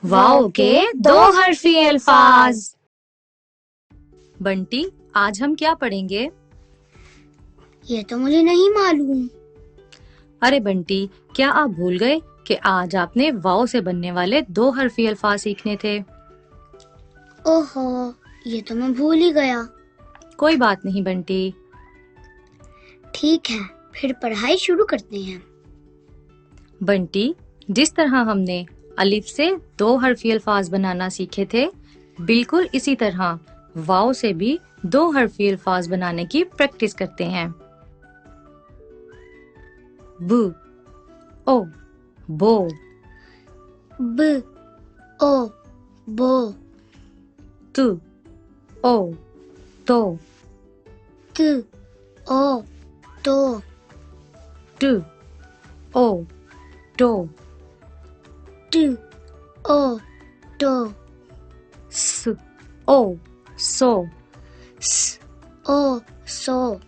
Wow के दो हर्फी अल्फाज। बंटी, आज हम क्या पढ़ेंगे? ये तो मुझे नहीं मालूम। अरे बंटी, क्या आप भूल गए कि आज आपने वाओ से बनने वाले दो हर्फी अल्फाज सीखने थे? ओहो, ये तो मैं भूल ही गया। कोई बात नहीं बंटी। ठीक है, फिर पढ़ाई शुरू करते हैं। बंटी, जिस तरह हमने अलिफ से दो हर्फी अल्फाज बनाना सीखे थे, बिल्कुल इसी तरह वाओ से भी दो हर्फी अल्फाज बनाने की प्रैक्टिस करते हैं। ब, ओ, बो। ब, ओ, बो। तु, ओ, तो। त, ओ, तो। टु, ओ, टो। ट, ओ, टो। स, ओ, सो। स, ओ, सो।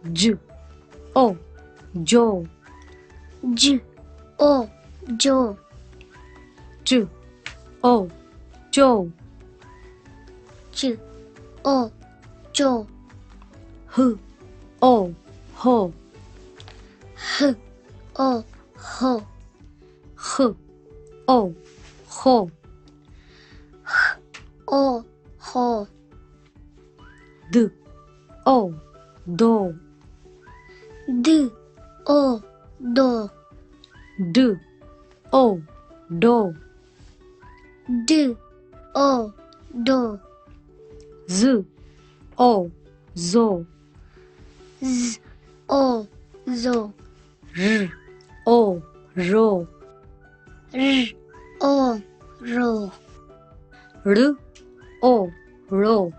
ज, ओ, जो। ज, ओ, जो। च, ओ, चो। च, ओ, चो। ह, ओ, हो। ह, ओ, हो। ख, ओ, हो। ओ, हो। द, ओ, दो। द, ओ, दो। ड, ओ, डो। ड, ओ, डो। ज, ओ, जो। ज, ओ, जो। र, ओ, रो। र, ओ, रो। ड़, ओ, रो।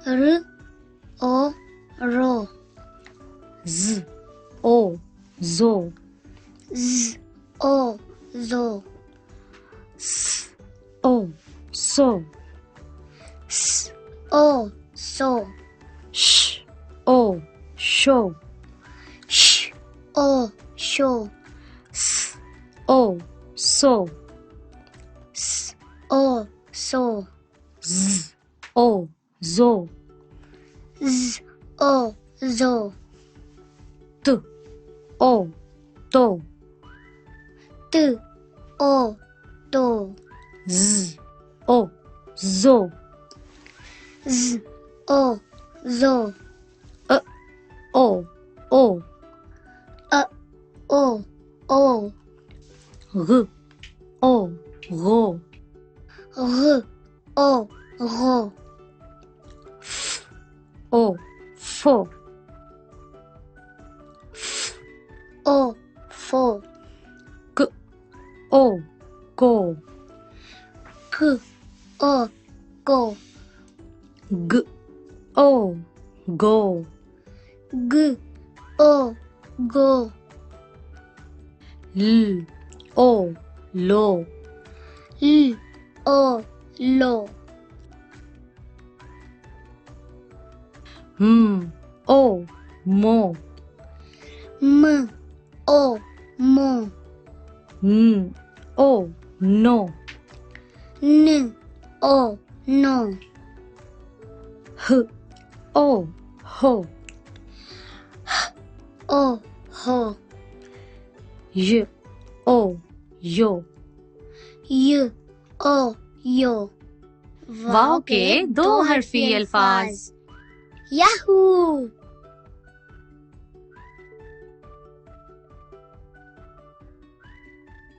र, ओ, रो। ज, ओ, जो। ज, ओ, जो। स, ओ, सो। स, ओ, सो। श, ओ, शो। श, ओ, शो। स, ओ, सो। स, ओ, सो। ज, ओ, जो। ज, ओ, जो। त, ओ, तो। त, ओ, तो। ज, ओ, जो। ज, ओ, जो। अ, ओ, ओ। अ, ओ, ओ। ग, ओ, गो। र, ओ, रो। फ, ओ, फो। ओ, फो। क, ओ, को। क, ओ, को। ग, ओ, गो। ग, ओ, गो। ल, ओ, लो। ल, ओ, लो। म, ओ, मो। म, ओ, मो। न, ओ, नो। न, ओ, नो। ह, ओ, हो। ओ, हो। य, ओ, यो। य, ओ, यो। वाओ के दो हर्फी अल्फाज। याहू!